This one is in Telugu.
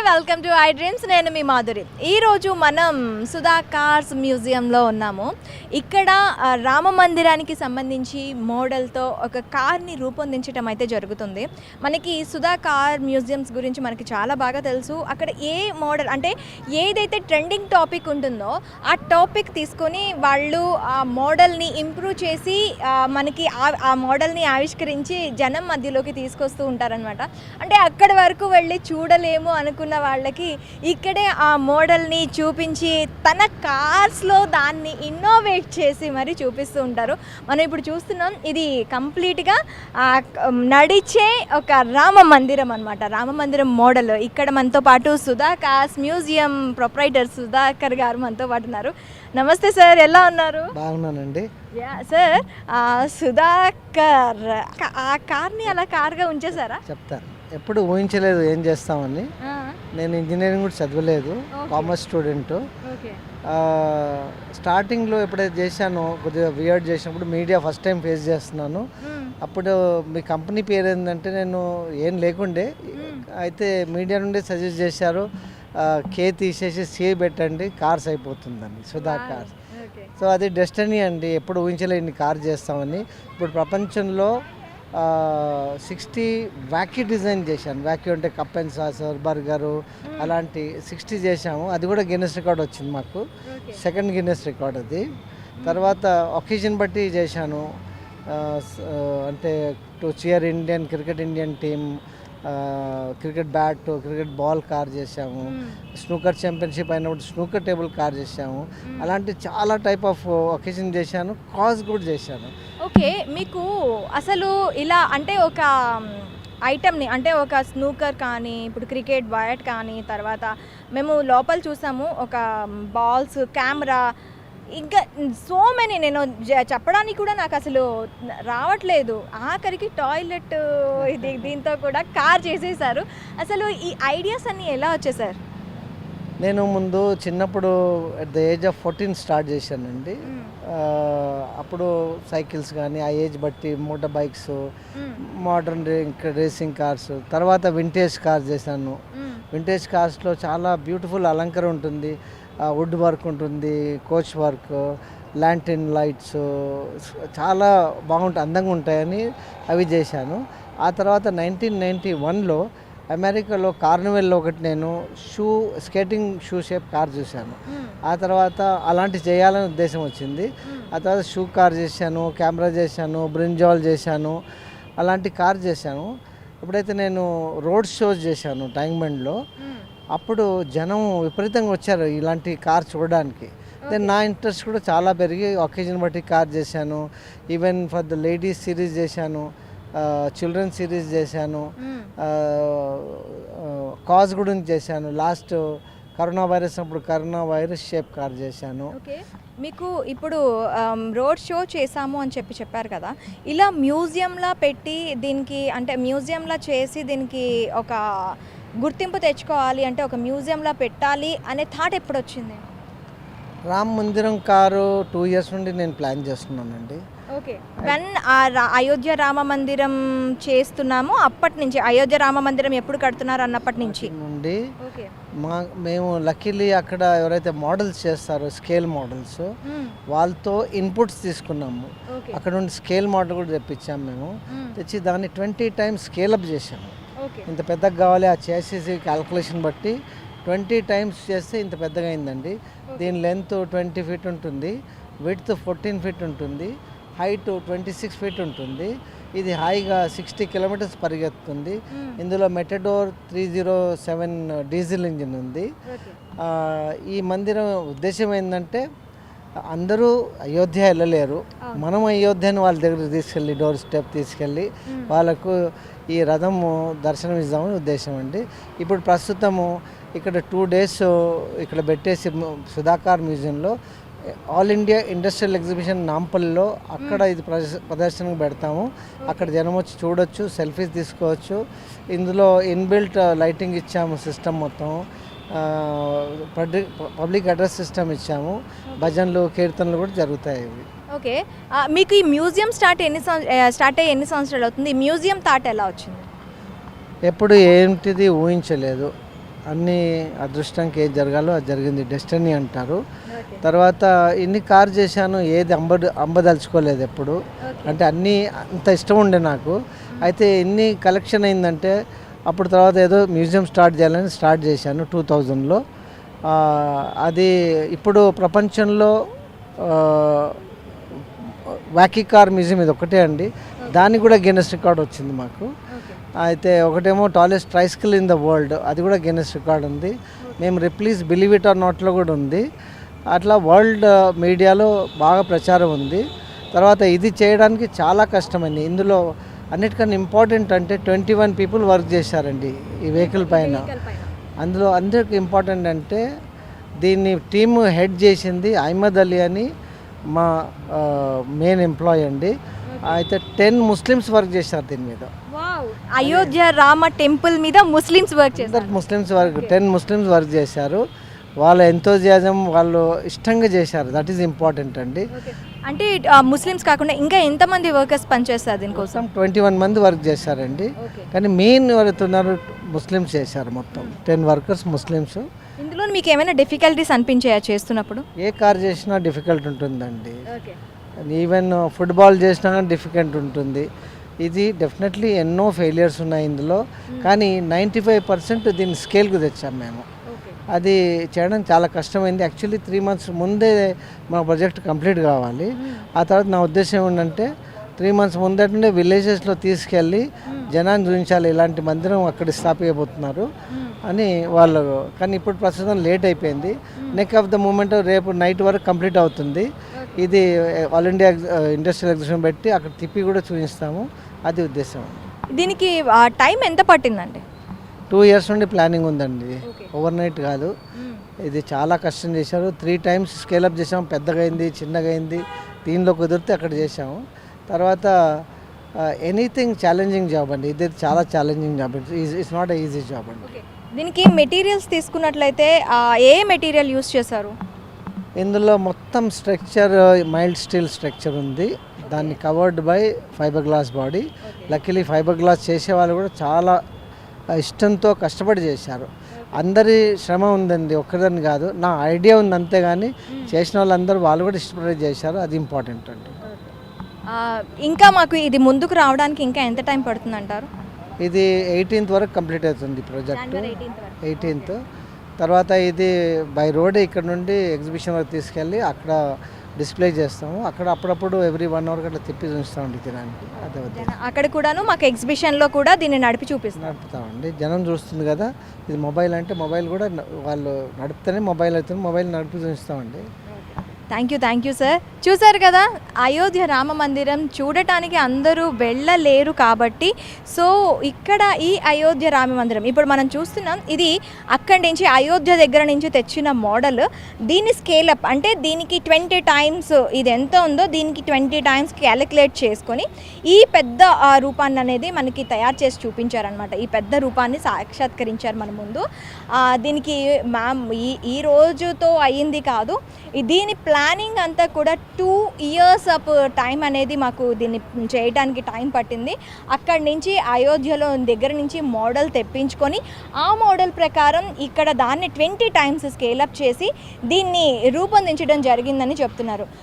Welcome to I dreams. నేను మీ మాధురి. ఈరోజు మనం సుధా కార్స్ మ్యూజియంలో ఉన్నాము. ఇక్కడ రామ మందిరానికి సంబంధించి మోడల్తో ఒక కార్ని రూపొందించడం అయితే జరుగుతుంది. మనకి సుధా కార్ మ్యూజియంస్ గురించి మనకి చాలా బాగా తెలుసు. అక్కడ ఏ మోడల్ అంటే ఏదైతే ట్రెండింగ్ టాపిక్ ఉంటుందో ఆ టాపిక్ తీసుకొని వాళ్ళు ఆ మోడల్ని ఇంప్రూవ్ చేసి మనకి ఆ మోడల్ని ఆవిష్కరించి జనం మధ్యలోకి తీసుకొస్తూ ఉంటారనమాట. అంటే అక్కడి వరకు వెళ్ళి చూడలేము అనుకున్న వాళ్ళకి ఇక్కడే ఆ మోడల్ని చూపించి తన కార్స్లో దాన్ని ఇన్నోవేట్ చేసి మరి చూపిస్తూ ఉంటారు. మనం ఇప్పుడు చూస్తున్నాం, ఇది కంప్లీట్గా నడిచే ఒక రామ మందిరం అనమాట. రామ మందిరం మోడల్. ఇక్కడ మనతో పాటు Sudha cars museum proprietor Sudhakar గారు మనతో పాటు ఉన్నారు. నమస్తే సార్, ఎలా ఉన్నారు? బాగున్నానండి. సార్, సుధాకర్ ఆ కార్ని అలా కార్గా ఉంచేసారా? చెప్తాను. ఎప్పుడు ఊహించలేదు ఏం చేస్తామని. నేను ఇంజనీరింగ్ కూడా చదవలేదు, కామర్స్ స్టూడెంట్. స్టార్టింగ్లో ఎప్పుడైతే చేశానో కొద్దిగా వియర్డ్ చేసినప్పుడు మీడియా ఫస్ట్ టైం ఫేస్ చేస్తున్నాను. అప్పుడు మీ కంపెనీ పేరు ఏంటంటే నేను ఏం లేకుండే, అయితే మీడియా నుండి సజెస్ట్ చేశారు కే తీసేసి సి పెట్టండి, కార్స్ అయిపోతుందని, సుధా కార్స్. సో అది డెస్టినీ అండి, ఎప్పుడు ఊహించలేని కార్ చేస్తామని. ఇప్పుడు ప్రపంచంలో 60 వ్యాక్యూ డిజైన్ చేశాను. వ్యాక్యూ అంటే కప్ అండ్ సాసర్, బర్గరు, అలాంటి 60 చేశాము. అది కూడా గిన్నెస్ రికార్డ్ వచ్చింది మాకు, సెకండ్ గిన్నెస్ రికార్డ్ అది. తర్వాత ఒకేజన్ బట్టి చేశాను. అంటే to cheer Indian team, cricket bat, cricket ball car చేసాము. స్నూకర్ ఛాంపియన్షిప్ అయినప్పుడు స్నూకర్ టేబుల్ కార్ చేసాము. అలాంటి చాలా టైప్ ఆఫ్ ఒకేషన్ చేశాను. కాజ్ కూడా చేశాను. ఓకే, మీకు అసలు ఇలా అంటే ఒక ఐటమ్ని అంటే ఒక స్నూకర్ కానీ, ఇప్పుడు క్రికెట్ బ్యాట్ కానీ, తర్వాత మేము లోపల చూసాము ఒక బాల్స్, కెమెరా, ఇంకా సో మెనీ, నేను చెప్పడానికి కూడా నాకు అసలు రావట్లేదు. ఆఖరికి టాయిలెట్ ఇది దీంతో కూడా కార్ చేసేసారు. అసలు ఈ ఐడియాస్ అన్నీ ఎలా వచ్చాయి సార్? నేను ముందు చిన్నప్పుడు at the age of 14 start చేశానండి. అప్పుడు సైకిల్స్ కానీ ఆ ఏజ్ బట్టి motor bikes, modern racing cars, తర్వాత వింటేజ్ కార్స్ చేశాను. వింటేజ్ కార్స్లో చాలా బ్యూటిఫుల్ అలంకరణ ఉంటుంది, వుడ్ వర్క్ ఉంటుంది, కోచ్ వర్క్, ల్యాంటర్న్ లైట్స్ చాలా బాగుంటాయి, అందంగా ఉంటాయని అవి చేశాను. ఆ తర్వాత 1991లో అమెరికాలో కార్నివెల్లో ఒకటి నేను స్కేటింగ్ షూ షేప్ కార్ చూశాను. ఆ తర్వాత అలాంటి చేయాలని ఉద్దేశం వచ్చింది. ఆ తర్వాత షూ కార్ చేశాను, కెమెరా చేశాను, బ్రింజాల్ చేశాను, అలాంటి కార్ చేశాను. ఎప్పుడైతే నేను రోడ్ షోస్ చేశాను ట్యాంక్బండ్లో, అప్పుడు జనం విపరీతంగా వచ్చారు ఇలాంటి కార్ చూడడానికి. దెన్ నా ఇంట్రెస్ట్ కూడా చాలా పెరిగి ఒకేజన్ బట్టి కార్ చేశాను. Even for the ladies series చేశాను, చిల్డ్రన్ సిరీస్ చేశాను, కాజ్ గురించి చేశాను. లాస్ట్ కరోనా వైరస్ అప్పుడు కరోనా వైరస్ షేప్ కార్ చేశాను. ఓకే, మీకు ఇప్పుడు రోడ్ షో చేశాము అని చెప్పారు కదా, ఇలా మ్యూజియంలా పెట్టి దీనికి అంటే మ్యూజియంలా చేసి దీనికి ఒక గుర్తింపు తెచ్చుకోవాలి అంటే ఒక మ్యూజియంలా పెట్టాలి అనే థాట్ ఎప్పుడు వచ్చింది? రామ్ మందిరం కారు 2 years నుండి నేను ప్లాన్ చేస్తున్నానండి. ఓకే, వెన్ అయోధ్య రామ మందిరం చేస్తున్నాము అప్పటి నుంచి, అయోధ్య రామ మందిరం ఎప్పుడు కడుతున్నారు అన్నప్పటి నుంచి నుండి మేము లక్కీలీ అక్కడ ఎవరైతే మోడల్స్ చేస్తారో స్కేల్ మోడల్స్, వాళ్ళతో ఇన్పుట్స్ తీసుకున్నాము. అక్కడ నుండి స్కేల్ మోడల్ కూడా తెప్పించాము. మేము తెచ్చి దాన్ని 20 times స్కేలప్ చేసాము. ఇంత పెద్దగా కావాలి ఆ చేసేసి క్యాల్కులేషన్ బట్టి 20 times చేస్తే ఇంత పెద్దగా అయిందండి. దీని లెంత్ 20 feet ఉంటుంది, విడ్త్ 14 feet ఉంటుంది, హైట్ 26 feet ఉంటుంది. ఇది హాయిగా 60 kilometers పరిగెత్తుంది. ఇందులో మెటడోర్ 307 డీజిల్ ఇంజిన్ ఉంది. ఈ మందిరం ఉద్దేశం ఏంటంటే అందరూ అయోధ్య వెళ్ళలేరు, మనం అయోధ్యని వాళ్ళ దగ్గర తీసుకెళ్ళి డోర్ స్టెప్ తీసుకెళ్ళి వాళ్ళకు ఈ రథము దర్శనం ఇద్దామని ఉద్దేశం అండి. ఇప్పుడు ప్రస్తుతము ఇక్కడ 2 days ఇక్కడ పెట్టేసి సుధాకార్ మ్యూజియంలో ఆల్ ఇండియా ఇండస్ట్రియల్ ఎగ్జిబిషన్ నాంపల్లిలో అక్కడ ఇది ప్రదర్శనకు పెడతాము. అక్కడ జనం వచ్చి చూడొచ్చు, సెల్ఫీస్ తీసుకోవచ్చు. ఇందులో ఇన్బిల్ట్ లైటింగ్ ఇచ్చాము, సిస్టమ్ మొత్తం పబ్లిక్ అడ్రస్ సిస్టమ్ ఇచ్చాము, భజనలు కీర్తనలు కూడా జరుగుతాయి. ఓకే, మీకు ఈ మ్యూజియం స్టార్ట్ అయ్యి ఎన్ని సంవత్సరాలు అవుతుంది? ఈ మ్యూజియం థాట్ ఎలా వచ్చింది? ఎప్పుడు ఏంటిది ఊహించలేదు. అన్ని అదృష్టంకి ఏది జరగాలో అది జరిగింది, డెస్టినీ అంటారు. తర్వాత ఇన్ని కార్ చేశాను, ఏది అంబదలుచుకోలేదు ఎప్పుడు. అంటే అన్నీ అంత ఇష్టం ఉండే నాకు. అయితే ఇన్ని కలెక్షన్ అయిందంటే అప్పుడు తర్వాత ఏదో మ్యూజియం స్టార్ట్ చేయాలని స్టార్ట్ చేశాను 2000లో. అది ఇప్పుడు ప్రపంచంలో వాకీ కార్ మ్యూజియం ఇది ఒకటే అండి. దానికి కూడా గిన్నెస్ రికార్డ్ వచ్చింది మాకు. అయితే ఒకటేమో టాలెస్ట్ ట్రైసికల్ ఇన్ ద వరల్డ్, అది కూడా గిన్నెస్ రికార్డ్ ఉంది. మేము రిప్లీజ్ బిలీవ్ ఇట్ ఆర్ నాట్లో కూడా ఉంది. అట్లా వరల్డ్ మీడియాలో బాగా ప్రచారం ఉంది. తర్వాత ఇది చేయడానికి చాలా కష్టమైంది. ఇందులో అన్నిటికన్నా ఇంపార్టెంట్ అంటే 21 పీపుల్ వర్క్ చేశారండి ఈ వెహికల్ పైన. అందులో అందరికి ఇంపార్టెంట్ అంటే దీన్ని టీమ్ హెడ్ చేసింది అహ్మద్ అలీ అని మా మెయిన్ ఎంప్లాయీ అండి. అయితే 10 ముస్లిమ్స్ వర్క్ చేశారు దీని మీద. అయోధ్య రామ టెంపుల్ మీద ముస్లిమ్స్ వర్క్ చేశారు. ముస్లిమ్స్ వర్క్ 10 ముస్లిమ్స్ వర్క్ చేశారు. వాళ్ళ ఎంతోజియాజం వాళ్ళు ఇష్టంగా చేశారు. దట్ ఈస్ ఇంపార్టెంట్ అండి. అంటే ముస్లిమ్స్ కాకుండా ఇంకా ఎంతమంది వర్కర్స్ పనిచేస్తారు దీనికోసం? 21 మంది వర్క్ చేశారండి. కానీ మెయిన్ ఎవరైతే ఉన్నారో ముస్లిమ్స్ చేశారు. మొత్తం 10 వర్కర్స్ ముస్లిమ్స్. ఇందులో మీకు ఏమైనా డిఫికల్టీస్ అనిపించాయా చేస్తున్నప్పుడు? ఏ కార్ చేసినా డిఫికల్ట్ ఉంటుందండి. ఈవెన్ ఫుట్బాల్ చేసినా కానీ డిఫికల్ట్ ఉంటుంది. ఇది డెఫినెట్లీ ఎన్నో ఫెయిలియర్స్ ఉన్నాయి ఇందులో. కానీ 95% దీన్ని స్కేల్కు తెచ్చాం మేము. అది చేయడం చాలా కష్టమైంది. యాక్చువల్లీ 3 మంత్స్ ముందే మా ప్రాజెక్ట్ కంప్లీట్ కావాలి. ఆ తర్వాత నా ఉద్దేశం ఏంటంటే 3 మంత్స్ ముందే విలేజెస్లో తీసుకెళ్ళి జనాన్ని చూపించాలి, ఇలాంటి మందిరం అక్కడ స్థాపించబోతున్నారు అని వాళ్ళు. కానీ ఇప్పుడు ప్రస్తుతం లేట్ అయిపోయింది. నెక్ ఆఫ్ ద మూమెంట్ రేపు నైట్ వరకు కంప్లీట్ అవుతుంది. ఇది ఆల్ ఇండియా ఇండస్ట్రియల్ ఎగ్జిబిషన్ పెట్టి అక్కడ తిప్పి కూడా చూపిస్తాము. అది ఉద్దేశం. దీనికి టైం ఎంత పట్టిందండి? 2 ఇయర్స్ నుండి ప్లానింగ్ ఉందండి, ఓవర్ నైట్ కాదు. ఇది చాలా కష్టం చేశారు. 3 టైమ్స్ స్కేలప్ చేసాము. పెద్దగా అయింది, చిన్నగా అయింది. దీనిలో కుదిరితే అక్కడ చేసాము. తర్వాత ఎనీథింగ్ ఛాలెంజింగ్ జాబ్ అండి. ఇది చాలా challenging job. It's not easy job అండి. దీనికి మెటీరియల్స్ తీసుకున్నట్లయితే ఏ మెటీరియల్ యూస్ చేశారు? ఇందులో మొత్తం స్ట్రక్చర్ మైల్డ్ స్టీల్ స్ట్రక్చర్ ఉంది. దాన్ని covered by fibre glass body. Luckily fibre glass చేసే వాళ్ళు కూడా చాలా ఇష్టంతో కష్టపడి చేశారు. అందరి శ్రమ ఉందండి, ఒక్కరిదని కాదు. నా ఐడియా ఉంది అంతేగాని చేసిన వాళ్ళందరూ వాళ్ళు కూడా ఇష్టపడి చేశారు. అది ఇంపార్టెంట్ అండి. ఇంకా మాకు ఇది ముందుకు రావడానికి ఇంకా ఎంత టైం పడుతుంది అంటారు? ఇది 18th వరకు కంప్లీట్ అవుతుంది ప్రాజెక్ట్. 18th తర్వాత ఇది బై రోడ్ ఇక్కడ నుండి ఎగ్జిబిషన్ వరకు తీసుకెళ్ళి అక్కడ డిస్ప్లే చేస్తాము. అక్కడ అప్పుడప్పుడు ఎవ్రీ 1 అవర్ అట్లా తిప్పి చూస్తామండి తినడానికి. అదే అక్కడ కూడాను మాకు ఎగ్జిబిషన్లో కూడా దీన్ని నడుపుతామండి. జనం చూస్తుంది కదా. ఇది మొబైల్ అంటే మొబైల్ కూడా వాళ్ళు నడిపితేనే మొబైల్ అవుతుంది. మొబైల్ నడిపి చూస్తామండి. Thank you sir. చూసారు కదా, అయోధ్య రామ మందిరం చూడటానికి అందరూ వెళ్ళలేరు కాబట్టి సో ఇక్కడ ఈ అయోధ్య రామ మందిరం ఇప్పుడు మనం చూస్తున్నాం. ఇది అక్కడి నుంచి అయోధ్య దగ్గర నుంచి తెచ్చిన మోడల్. దీన్ని స్కేలప్ అంటే దీనికి 20 టైమ్స్ ఇది ఎంత ఉందో దీనికి 20 టైమ్స్ క్యాలిక్యులేట్ చేసుకొని ఈ పెద్ద రూపాన్ని అనేది మనకి తయారు చేసి చూపించారనమాట. ఈ పెద్ద రూపాన్ని సాక్షాత్కరించారు మన ముందు. దీనికి మ్యామ్ ఈ రోజుతో అయ్యింది కాదు. దీని ప్లానింగ్ అంతా కూడా 2 ఇయర్స్ ఆఫ్ టైం అనేది మాకు దీన్ని చేయడానికి టైం పట్టింది. అక్కడి నుంచి అయోధ్యలో దగ్గర నుంచి మోడల్ తెప్పించుకొని ఆ మోడల్ ప్రకారం ఇక్కడ దాన్ని 20 టైమ్స్ స్కేలప్ చేసి దీన్ని రూపొందించడం జరిగిందని చెప్తున్నారు.